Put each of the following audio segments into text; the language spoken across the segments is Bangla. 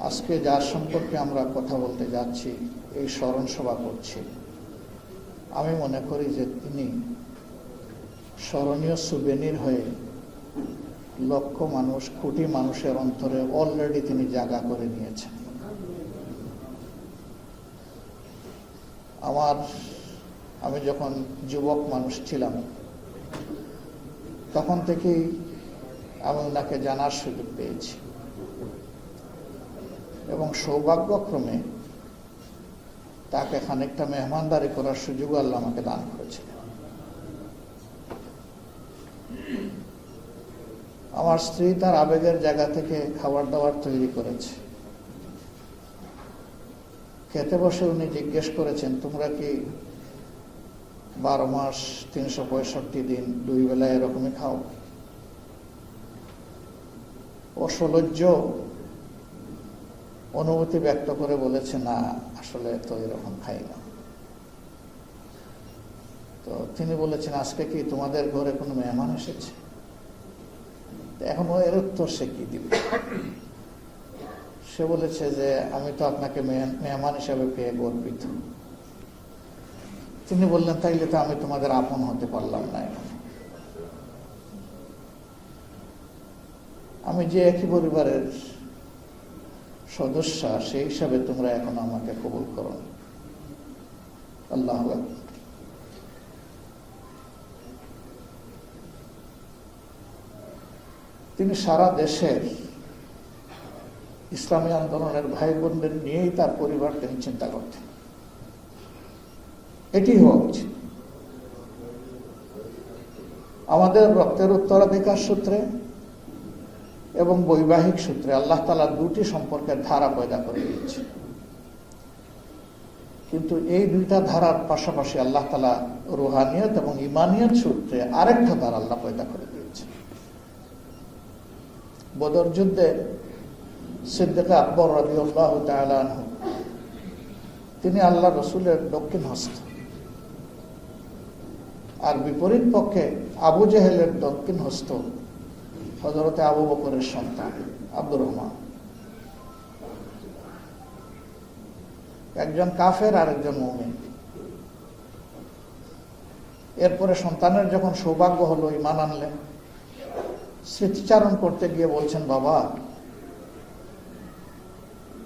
আজকে যার সম্পর্কে আমরা কথা বলতে যাচ্ছি, এই স্মরণ সভা করছি, আমি মনে করি যে তিনি স্মরণীয় সুবেনির হয়ে লক্ষ মানুষ, কোটি মানুষের অন্তরে অলরেডি তিনি জায়গা করে নিয়েছেন। আমি যখন যুবক মানুষ ছিলাম তখন থেকেই আমি ওনাকে জানার সুযোগ পেয়েছি এবং সৌভাগ্যক্রমে তাকে খানিকটা মেহমানদারি করার সুযোগ আল্লাহ আমাকে দান করেছিলেন। আমার স্ত্রী তার আবেগের জায়গা থেকে খাবার দাবার তৈরি করেছে। খেতে বসে উনি জিজ্ঞেস করেছেন, তোমরা কি 12 মাস 365 দিন 2 বেলা এরকমই খাও? অসলজ্জ অনুভূতি ব্যক্ত করে বলেছে, না আসলে তো এরকম খাই না। তো তিনি বলেছেন, আজকে কি তোমাদের ঘরে কোনো মেহমান এসেছে? এখন এর উত্তর সে কি দিবে? সে বলেছে যে আমি তো আপনাকে মেহমান হিসাবে পেয়ে গর্বিত। তিনি বললেন, তাইলে তো আমি তোমাদের আপন হতে পারলাম না। আমি যে একই পরিবারের সদস্য, সেই হিসাবে তোমরা এখন আমাকে কবুল করো। আল্লাহু আকবার। তিনি সারা দেশের ইসলামী আন্দোলনের ভাই বোনদের নিয়েই তার পরিবার তিনি চিন্তা করতেন। এটি হওয়া উচিত। আমাদের রক্তের উত্তরাধিকার সূত্রে এবং বৈবাহিক সূত্রে আল্লাহ তাআলা দুটি সম্পর্কের ধারা পয়দা করে দিয়েছে, কিন্তু এই দুইটা ধারার পাশাপাশি আল্লাহ তাআলা রুহানিয়ত এবং ইমানিয়ত সূত্রে আরেকটা ধারা আল্লাহ পয়দা করে দিয়েছে। বদর যুদ্ধে সিদ্দিক আকবর রাদিয়াল্লাহু তাআলা আনহু তিনি আল্লাহ রসুলের দক্ষিণ হস্ত, আর বিপরীত পক্ষে আবু জেহেলের দক্ষিণ হস্ত হযরতে আবু বকরের সন্তান আব্দুর রহমান। একজন কাফের আর একজন মুমিন। এরপরে সন্তানের যখন সৌভাগ্য হলো, ঈমান আনলেন, স্মৃতিচারণ করতে গিয়ে বলছেন, বাবা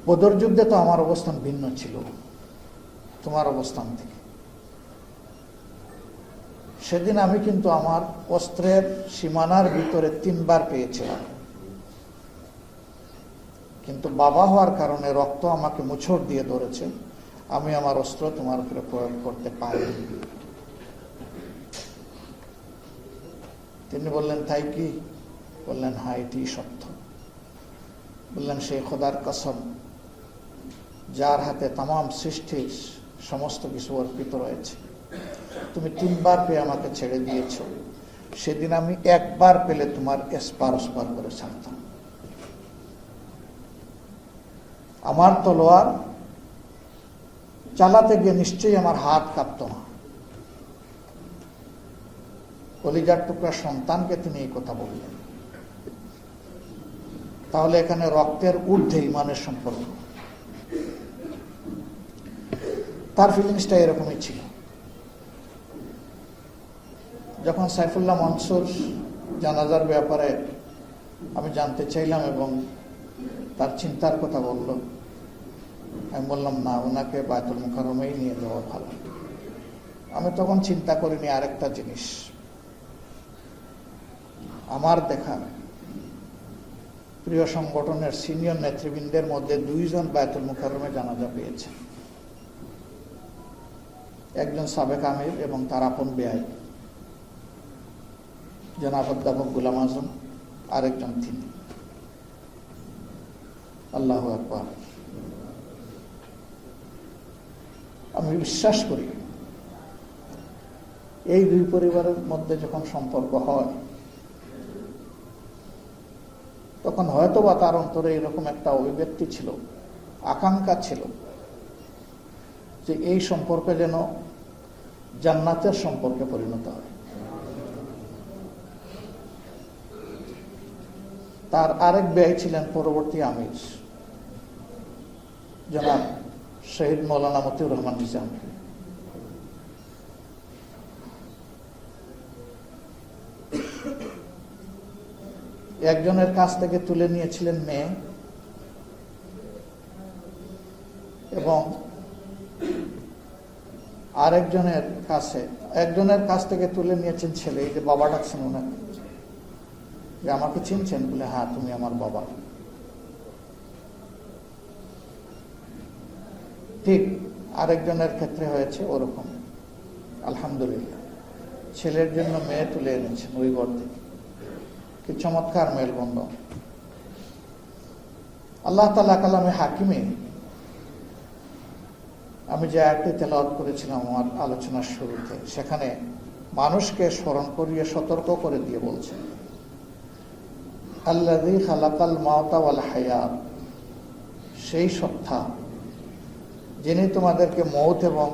বদর যুদ্ধে তো আমার অবস্থান ভিন্ন ছিল তোমার অবস্থান থেকে। সেদিন আমি কিন্তু আমার অস্ত্রের সীমানার ভিতরে 3 বার পেয়েছিলাম, কিন্তু বাবা হওয়ার কারণে রক্ত আমাকে মুছড় দিয়ে ধরেছে, আমি আমার অস্ত্র তোমার উপরে প্রয়োগ করতে পারি। তিনি বললেন, তাই কি? বললেন, হ্যাঁ এটি সত্য। বললেন, সেই খোদার কসম যার হাতে তামাম সৃষ্টির সমস্ত কিছু অর্পিত রয়েছে, তুমি 3 বার পেয়ে আমাকে ছেড়ে দিয়েছ, সেদিন আমি 1 বার পেলে তোমার এসপার ওসপার করে ছাড়তাম। আমার তলোয়ার চালাতে গিয়ে নিশ্চয়ই আমার হাত কাঁপত না। কলিজার টুকরা সন্তানকে তিনি এই কথা বললেন। তাহলে এখানে রক্তের ঊর্ধ্বে ইমানের সম্পর্ক। তার ফিলিংসটা এরকমই ছিল। যখন সাইফুল্লাহ মনসুর জানাজার ব্যাপারে আমি জানতে চাইলাম এবং তার চিন্তার কথা বলল, আমি বললাম, না, ওনাকে বায়তুল মুকাররমেই নিয়ে যাওয়া ভালো। আমি তখন চিন্তা করিনি আরেকটা জিনিস, আমার দেখা প্রিয় সংগঠনের সিনিয়র নেতৃবৃন্দের মধ্যে 2 জন বায়তুল মুকাররমে জানাজা পেয়েছেন। একজন সাবেক আমির এবং তার আপন বেয়াই জনাব অধ্যাপক গোলাম আজম, আরেকজন তিনি। আল্লাহু আকবার। আমি বিশ্বাস করি এই 2 পরিবারের মধ্যে যখন সম্পর্ক হয়, তখন হয়তোবা তার অন্তরে এরকম একটা অভিব্যক্তি ছিল, আকাঙ্ক্ষা ছিল যে এই সম্পর্ক যেন জান্নাতের সম্পর্কে পরিণত হয়। তার আরেক ব্যয় ছিলেন পরবর্তী আমির জনাব শহীদ মৌলানা মতিউর রহমান নিজাম। একজনের কাছ থেকে তুলে নিয়েছিলেন মেয়ে এবং একজনের কাছ থেকে তুলে নিয়েছেন ছেলে। এই যে বাবা ডাকছেন ওনাকে, যে আমাকে চিনছেন? বলে হ্যাঁ, তুমি আমার বাবা। ঠিক আরেকজনের ক্ষেত্রে হয়েছে ওরকম। আলহামদুলিল্লাহ, ছেলের জন্য মেয়ে তুলে এনেছেন ওই ঘর থেকে। কি চমৎকার মেলবন্ধন! আল্লাহ তাআলা কালামে হাকিমে আমি যে আয়াতটি তেলাওয়াত করেছিলাম আমার আলোচনার শুরুতে, সেখানে মানুষকে স্মরণ করিয়ে সতর্ক করে দিয়ে বলছেন, আল্লাযী খালাকাল মাউতা ওয়াল হায়াত, সেই সত্তা যিনি তোমাদেরকে মৌত এবং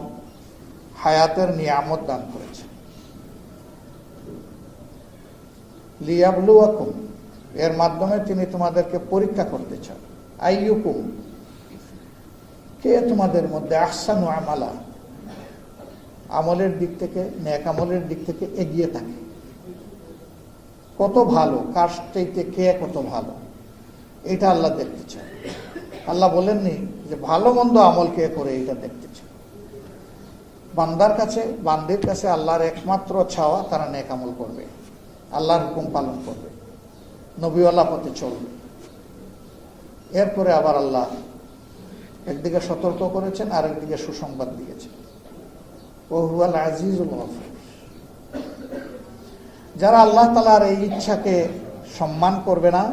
হায়াতের নিয়ামত দান করেছেন। লিয়াবলুয়াকুম, এর মাধ্যমে তিনি তোমাদেরকে পরীক্ষা করতে চান। আইয়ুকুম, কে তোমাদের মধ্যে আহসানু আমালা, আমলের দিক থেকে, নেক আমলের দিক থেকে এগিয়ে থাকে। কত ভালো, কার চাইতে কে কত ভালো, এটা আল্লাহ দেখতে চান। আল্লাহ বলেননি যে ভালো মন্দ আমল কে করে, এটা দেখতে চান। বান্দির কাছে আল্লাহর একমাত্র চাওয়া তারা নেক আমল করবে, আল্লাহর হুকুম পালন করবে, নবীওয়ালা পথে চলবে। এরপরে আবার আল্লাহ একদিকে সতর্ক করেছেন, আরেকদিকে সুসংবাদ দিয়েছেন। ওহুয়াল আজিজুল গফুর, যারা আল্লাহ তাআলার এই ইচ্ছাকে সম্মান করবে না,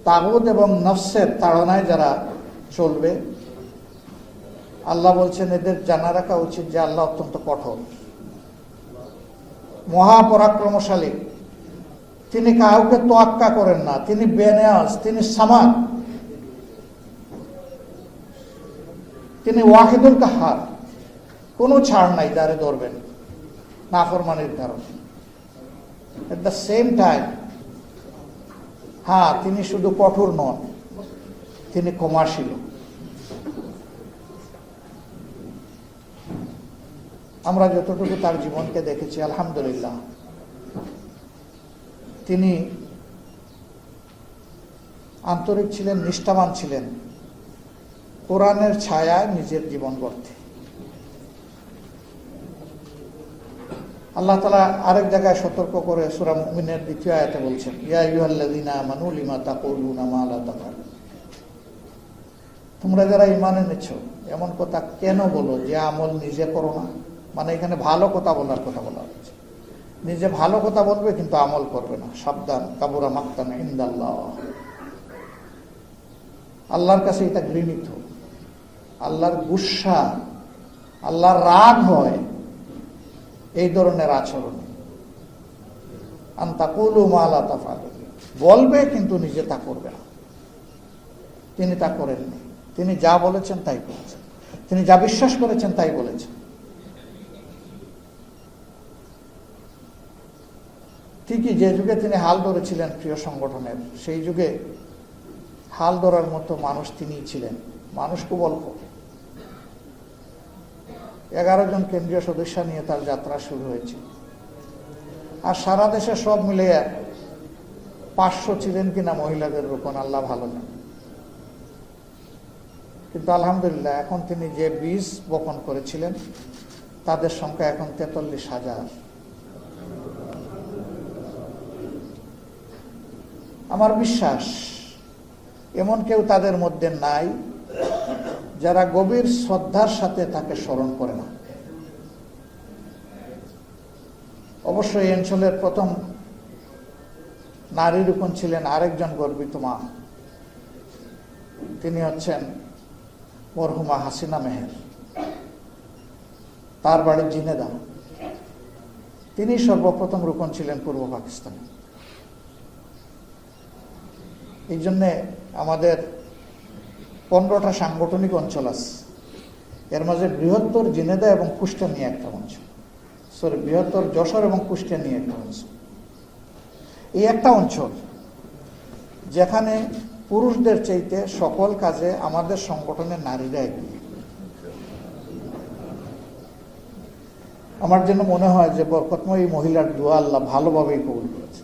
তাগুত এবং নফসের তাড়নায় যারা চলবে, আল্লাহ বলছেন এদের জানা রাখা উচিত যে আল্লাহ অত্যন্ত কঠোর, মহাপরাক্রমশালী। তিনি কাউকে তোয়াক্কা করেন না, তিনি বেনেয়াজ, তিনি সামাদ, তিনি ওয়াহিদুল কাহার। কোনো ছাড় নাই যারে ধরবেন নাফরমানির কারণে। এট দ্য সেম টাইম, হ্যাঁ, তিনি শুধু কঠোর নন, তিনি ক্ষমাশীল। আমরা যতটুকু তার জীবনকে দেখেছি, আলহামদুলিল্লাহ, তিনি আন্তরিক ছিলেন, নিষ্ঠাবান ছিলেন, কোরআনের ছায়ায় নিজের জীবন গড়তে। আল্লাহ তাআলা আরেক জায়গায় সতর্ক করে সূরা মুমিনের 2য় আয়াতে বলছেন, ইয়া আইয়ুহাল্লাযীনা আমানু লিমা তাকুলুনা মা লা তাফআলুন, তোমরা যারা ঈমান এনেছো এমন কথা কেন বলো যে আমল নিজে করো না। মানে এখানে ভালো কথা বলার কথা বলা হচ্ছে। নিজে ভালো কথা বলবে কিন্তু আমল করবে না, সাবধান, কাবুরা মাকতান ইনদাল্লাহ। আল্লাহর কাছে এটা ঘৃণিত, আল্লাহর গুসা, আল্লাহর রাগ হয় এই ধরনের আচরণ। আন তাকুলু মা লা তাফআলুন, বলবে কিন্তু নিজে তা করবে না। তিনি তা করেননি। তিনি যা বলেছেন তাই করেছেন, তিনি যা বিশ্বাস করেছেন তাই বলেছেন। ঠিকই যে যুগে তিনি হাল ধরেছিলেন প্রিয় সংগঠনের, সেই যুগে হাল ধরার মতো মানুষ তিনিই ছিলেন। মানুষ খুব অল্প, 11 জন কেন্দ্রীয় সদস্য নিয়ে তার যাত্রা শুরু হয়েছে। আর সারা দেশে সব মিলে 500 ছিলেন কিনা মহিলাদের রোপণ আল্লাহ ভালো জানেন। কিন্তু আলহামদুলিল্লাহ, এখন তিনি যে বীজ বপন করেছিলেন তাদের সংখ্যা এখন 43,000। আমার বিশ্বাস এমন কেউ তাদের মধ্যে নাই যারা গভীর শ্রদ্ধার সাথে তাকে স্মরণ করে না। অবশ্যই এই অঞ্চলের প্রথম নারী রূপণ ছিলেন আরেকজন গর্বিত মা, তিনি হচ্ছেন মরহুমা হাসিনা মেহের। তার বাড়ি জিনেদা। তিনি সর্বপ্রথম রূপণ ছিলেন পূর্ব পাকিস্তানে। এই জন্যে আমাদের 15টা সাংগঠনিক অঞ্চল আছে, এর মাঝে বৃহত্তর জিনেদা এবং কুষ্টিয়া নিয়ে একটা অঞ্চল, বৃহত্তর যশোর এবং কুষ্টিয়া নিয়ে একটা অঞ্চল। এই একটা অঞ্চল যেখানে পুরুষদের চাইতে সকল কাজে আমাদের সংগঠনের নারীরা এগিয়ে। আমার জন্য মনে হয় যে বরকতময় এই মহিলার দোয়া আল্লাহ ভালোভাবেই কবুল করেছে।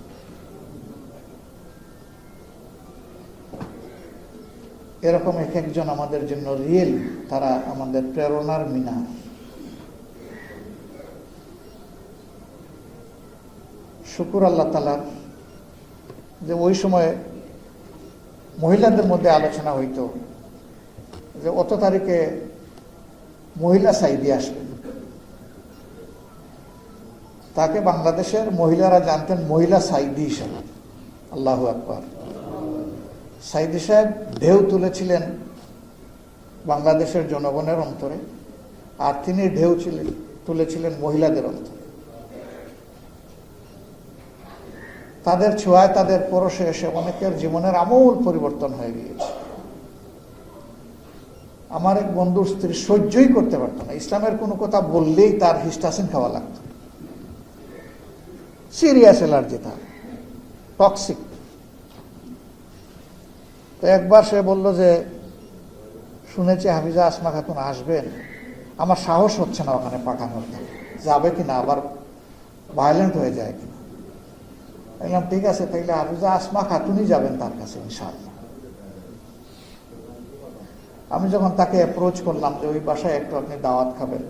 এরকম এক একজন আমাদের জন্য রিয়েল, তারা আমাদের প্রেরণার মিনার। শুকুর আল্লাহ তাআলার যে ওই সময়ে মহিলাদের মধ্যে আলোচনা হইতো যে অত তারিখে মহিলা সাইদি আসবেন। তাকে বাংলাদেশের মহিলারা জানতেন মহিলা সাইদি হিসাবে। আল্লাহু আকবার। সাইদি সাহেব ঢেউ তুলেছিলেন বাংলাদেশের জনগণের অন্তরে, আর তিনি ঢেউ তুলেছিলেন মহিলাদের অন্তরে। তাদের ছোঁয়ায়, তাদের পরশে এসে অনেকের জীবনের আমূল পরিবর্তন হয়ে গিয়েছে। আমার এক বন্ধুর স্ত্রী সহ্যই করতে পারত না, ইসলামের কোনো কথা বললেই তার হিস্টাসিন খাওয়া লাগতো। সিরিয়াস অ্যালার্জি, তার টক্সিক। তো একবার সে বলল যে শুনেছি হাফিজা আসমা খাতুন আসবেন, আমার সাহস হচ্ছে না ওখানে পাঠানোর, যাবে কিনা, আবার ভায়োলেন্ট হয়ে যায় কিনা। বললাম ঠিক আছে, তাইলে হাফিজা আসমা খাতুনই যাবেন তার কাছে ইনশাআল্লাহ। আমি যখন তাকে অ্যাপ্রোচ করলাম যে ওই বাসায় একটু আপনি দাওয়াত খাবেন,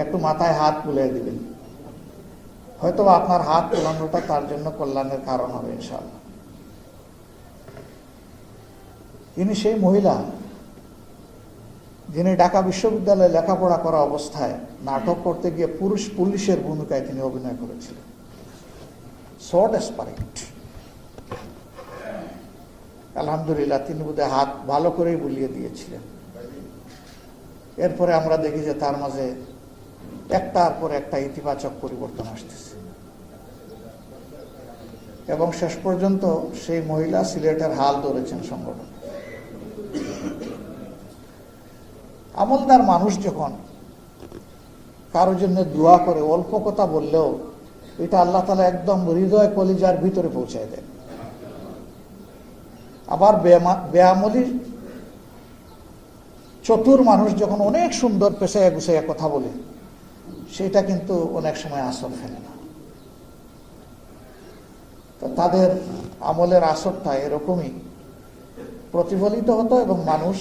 একটু মাথায় হাত বুলিয়ে দিবেন, হয়তো আপনার হাত তোলানোটা তার জন্য কল্যাণের কারণ হবে ইনশাআল্লাহ। তিনি সেই মহিলা যিনি ঢাকা বিশ্ববিদ্যালয়ে লেখাপড়া করা অবস্থায় নাটক করতে গিয়ে পুরুষ পুলিশের ভূমিকায় তিনি অভিনয় করেছিলেন। So desperate. আলহামদুলিল্লাহ তিনি বোধহয় হাত ভালো করেই বুলিয়ে দিয়েছিলেন। এরপরে আমরা দেখি যে তার মাঝে একটার পর একটা ইতিবাচক পরিবর্তন আসতেছে, এবং শেষ পর্যন্ত সেই মহিলা সিলেটের হাল ধরেছেন সংগঠন। আমলদার মানুষ যখন কারোর জন্য দোয়া করে, অল্প কথা বললেও এটা আল্লাহ তাআলা একদম হৃদয় কলিজার ভিতরে পৌঁছায় দেয়। আবার বেআমলি চতুর মানুষ যখন অনেক সুন্দর পেশায় গুছাইয়া কথা বলে, সেটা কিন্তু অনেক সময় আসর ফেলে না। তো তাদের আমলের আসরটা এরকমই প্রতিফলিত হতো এবং মানুষ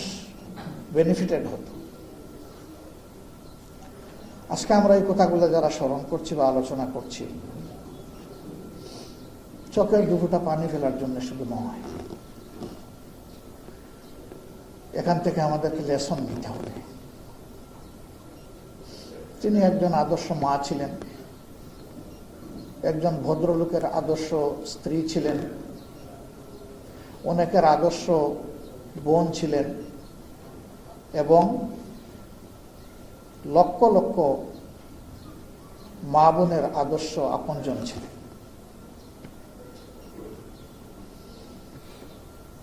বেনিফিটেড হতো। আজকে আমরা এই কথাগুলো যারা স্মরণ করছি বা আলোচনা করছি, চোখের দুফোঁটা পানি ফেলার জন্য শুধু নয়, এখান থেকে আমাদেরকে লেসন নিতে হবে। তিনি একজন আদর্শ মা ছিলেন, একজন ভদ্রলোকের আদর্শ স্ত্রী ছিলেন, অনেকের আদর্শ বোন ছিলেন, এবং লক্ষ লক্ষ মা বোনের আদর্শ আপনজন ছিলেন।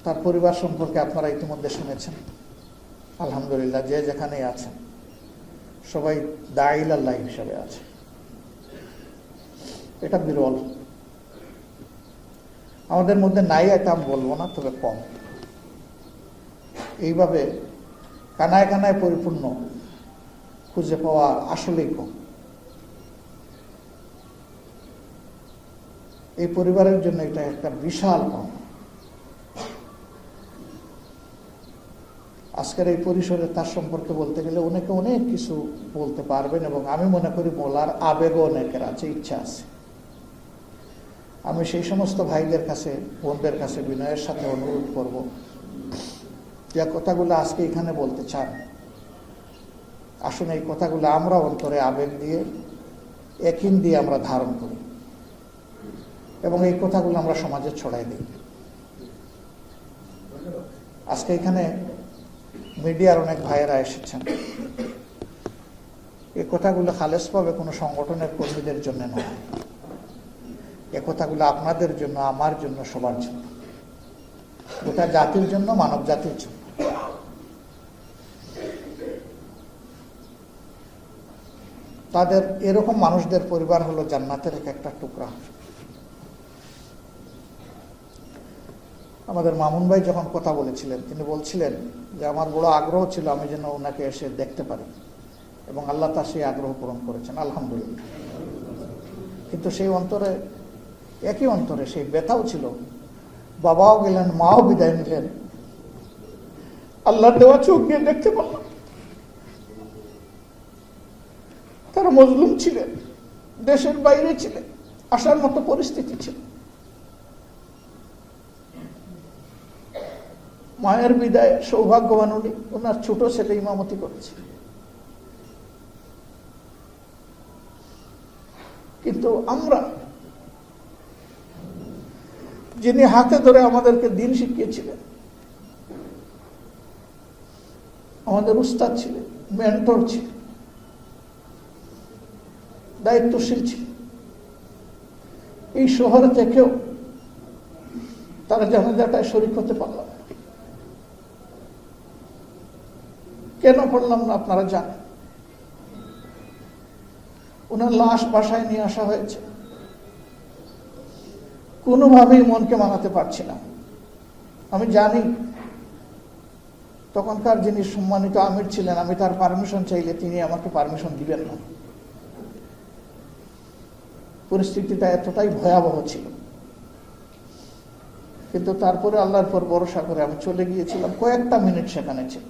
তার পরিবার সম্পর্কে আপনারা ইতিমধ্যে শুনেছেন। আলহামদুলিল্লাহ, যে যেখানেই আছেন সবাই দাঈল আল্লাহ হিসাবে আছে। এটা বিরল, আমাদের মধ্যে নাই এটা আমি বলবো না, তবে কম। এইভাবে কানায় কানায় পরিপূর্ণ খুঁজে পাওয়া আসলেই কম। এই পরিবারের জন্য এটা একটা বিশাল পাওয়া। আজকের এই পরিসরে তার সম্পর্কে বলতে গেলে অনেকে অনেক কিছু বলতে পারবেন, এবং আমি মনে করি বলার আবেগও অনেকের আছে, ইচ্ছা আছে। আমি সেই সমস্ত ভাইদের কাছে, বোনদের কাছে বিনয়ের সাথে অনুরোধ করব, যে কথাগুলো আজকে এখানে বলতে চান, আসুন এই কথাগুলো আমরা অন্তরে আবেগ দিয়ে, একিন দিয়ে আমরা ধারণ করি, এবং এই কথাগুলো আমরা সমাজে ছড়াই দিই। আজকে এখানে মিডিয়ার অনেক ভাইয়েরা এসেছেন। এই কথাগুলো খালেসভাবে কোনো সংগঠনের কর্মীদের জন্য নয়, এ কথাগুলো আপনাদের জন্য, আমার জন্য, সবার জন্য, গোটা জাতির জন্য, মানব জাতির জন্য। তাদের এরকম মানুষদের পরিবার হলো জান্নাতের একটা টুকরা। আমাদের মামুন ভাই যখন কথা বলেছিলেন, তিনি বলছিলেন যে আমার বড় আগ্রহ ছিল আমি যেন ওনাকে এসে দেখতে পারি, এবং আল্লাহ তার সেই আগ্রহ পূরণ করেছেন, আলহামদুলিল্লাহ। কিন্তু সেই অন্তরে, একই অন্তরে সেই ব্যথাও ছিল। বাবাও গেলেন, মাও বিদায় নিলেন, আল্লাহর দেওয়া চোখ দিয়ে দেখতে পারলাম। তারা মজলুম ছিলেন, দেশের বাইরে ছিলেন, আসার মতো পরিস্থিতি ছিল। মায়ের বিদায় সৌভাগ্যবান উনি, ওনার ছোট ছেলে ইমামতি করেছে। কিন্তু আমরা, যিনি হাতে ধরে আমাদেরকে দিন শিখিয়েছিলেন, আমাদের উস্তাদ ছিলেন, মেন্টর ছিলেন, দায়িত্বশীল ছিলেন, এই শহরে থেকেও তারা জানাজাটায় শরীক হতে পারলাম না। কেন পারলাম না আপনারা জানেন। ওনার লাশ বাসায় নিয়ে আসা হয়েছে, কোনোভাবেই মনকে মানাতে পারছি না। আমি জানি তখনকার যিনি সম্মানিত আমির ছিলেন, আমি তার পারমিশন চাইলে তিনি আমাকে পারমিশন দিবেন না। পরিস্থিতিটা এতটাই ভয়াবহ ছিল, কিন্তু তারপরে আল্লাহর পর ভরসা করে আমি চলে গিয়েছিলাম। কয়েকটা মিনিট সেখানে ছিল।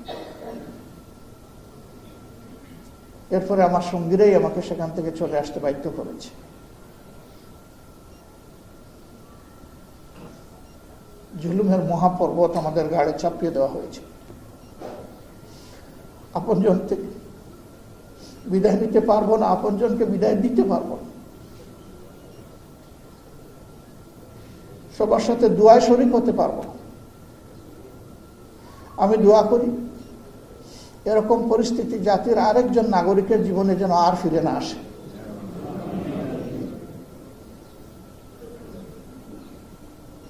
এরপরে আমার সঙ্গীরাই আমাকে সেখান থেকে চলে আসতে বাধ্য করেছে। জুলুমের মহাপর্বত আমাদের গাড়ি চাপিয়ে দেওয়া হয়েছে। আপনজন থেকে বিদায় নিতে পারবো না, আপনজনকে বিদায় দিতে পারবো না। সবার সাথে দোয়ায় শরীক হতে পারবো না। আমি দোয়া করি এরকম পরিস্থিতি জাতির আরেকজন নাগরিকের জীবনে যেন আর ফিরে না আসে।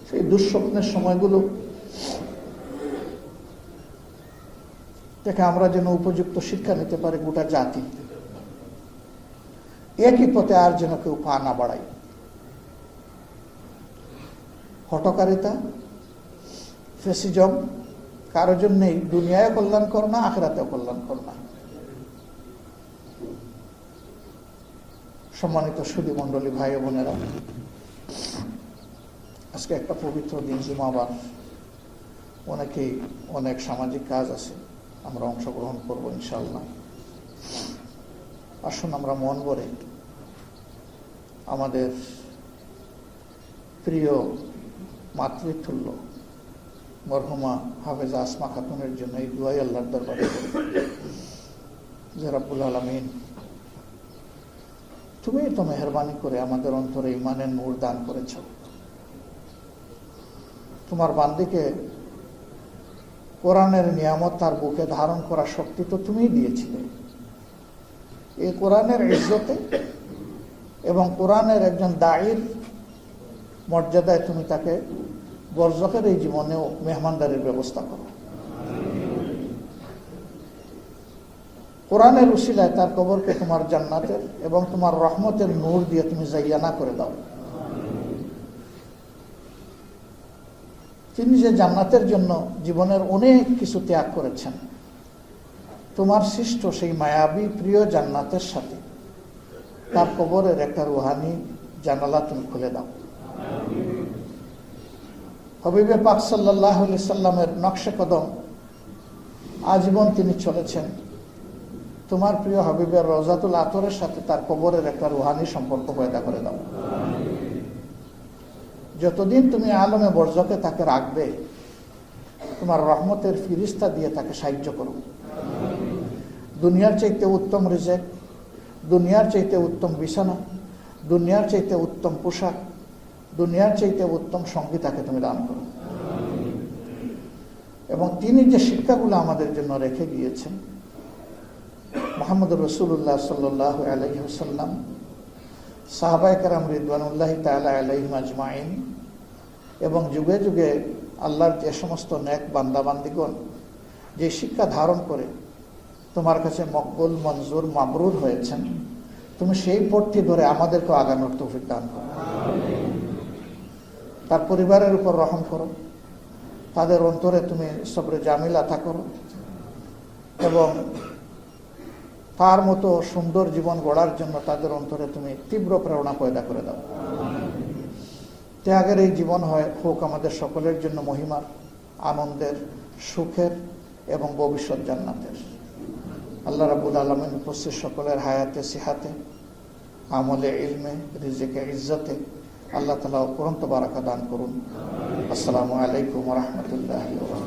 সেই দুঃস্বপ্নের সময়গুলো থেকে আমরা যেন উপযুক্ত শিক্ষা নিতে পারি গোটা জাতি। একই পথে আর যেন কেউ পা না বাড়াই। হঠকারিতা, ফেসিজম কারো জন্যই দুনিয়ায় কল্যাণকর না, আখিরাতেও কল্যাণকর না। সম্মানিত সুধী মণ্ডলী, ভাই ও বোনেরা, আজকে একটা পবিত্র দিন, জুমাবার। অনেকেই অনেক সামাজিক কাজ আছে, আমরা অংশগ্রহণ করব ইনশাআল্লাহ। আসুন আমরা মন ভরে আমাদের প্রিয় মাতৃতুল্য মরহুমা হাফেজা আসমা খাতুনের জন্য এই দুয়াই আল্লাহর দরবারে যে রব্বুল আলামিন, তুমি তো মেহেরবানি করে আমাদের অন্তরে ইমানের নূর দান করেছ। তোমার বান্দিকে কোরআনের নিয়ামত তার বুকে ধারণ করার শক্তি তো তুমিই দিয়েছিলে। এই কোরআনের ইজ্জতে এবং কোরআনের একজন দায়ীর মর্যাদায় তুমি তাকে বরজখের এই জীবনেও মেহমানদারির ব্যবস্থা করো। কোরআনের উসিলায় তার কবরকে তোমার জান্নাতের এবং তোমার রহমতের নূর দিয়ে তুমি জাইয়ানা করে দাও। তিনি যে জান্নাতের জন্য জীবনের অনেক কিছু ত্যাগ করেছেন, তোমার সৃষ্ট সেই মায়াবী প্রিয় জান্নাতের সাথে তার কবরের একটা রুহানি জানালা তুমি খুলে দাও। হাবিবে পাক সাল্লাল্লাহু আলাইহি সাল্লামের নকশে কদম আজীবন তিনি চলেছেন। তোমার প্রিয় হাবিবের রওজাতুল আতরের সাথে তার কবরের একটা রুহানি সম্পর্ক পয়দা করে দাও। যতদিন তুমি আলমে বরজকে তাকে রাখবে, তোমার রহমতের ফিরিস্তা দিয়ে তাকে সাহায্য করো। দুনিয়ার চাইতে উত্তম রিজেক, দুনিয়ার চাইতে উত্তম বিছানা, দুনিয়ার চাইতে উত্তম পোশাক, দুনিয়ার চাইতে উত্তম সঙ্গী তাকে তুমি দান করো। এবং তিনি যে শিক্ষাগুলো আমাদের জন্য রেখে গিয়েছেন, মুহাম্মদুর রাসূলুল্লাহ সাল্লাল্লাহু আলাইহি ওয়াসাল্লাম, সাহাবায়ে কেরাম রিদওয়ানুল্লাহি তাআলা আলাইহিম আজমাইন, এবং যুগে যুগে আল্লাহর যে সমস্ত নেক বান্দাবান্দিগণ যে শিক্ষা ধারণ করে তোমার কাছে মকবুল, মঞ্জুর, মাবরুর হয়েছেন, তুমি সেই পথটি ধরে আমাদেরকে আগানোর তৌফিক দান করো। তার পরিবারের উপর রহম করো, তাদের অন্তরে তুমি সবরে জামিলা তা করো এবং তার মতো সুন্দর জীবন গড়ার জন্য তাদের অন্তরে তুমি তীব্র প্রেরণা পয়দা করে দাও। ত্যাগের এই জীবন হোক আমাদের সকলের জন্য মহিমার, আনন্দের, সুখের এবং ভবিষ্যৎ জান্নাতের। আল্লাহ রাব্বুল আলামিন উপস্থিত সকলের হায়াতে, সিহাতে, আমলে, ইলমে, রিজিকে, ইজ্জতে আল্লাহ তাআলা অপরন্ত বারাকা দান করুন। আসসালামু আলাইকুম ওয়া রাহমাতুল্লাহি ওয়া বারাকাতুহু।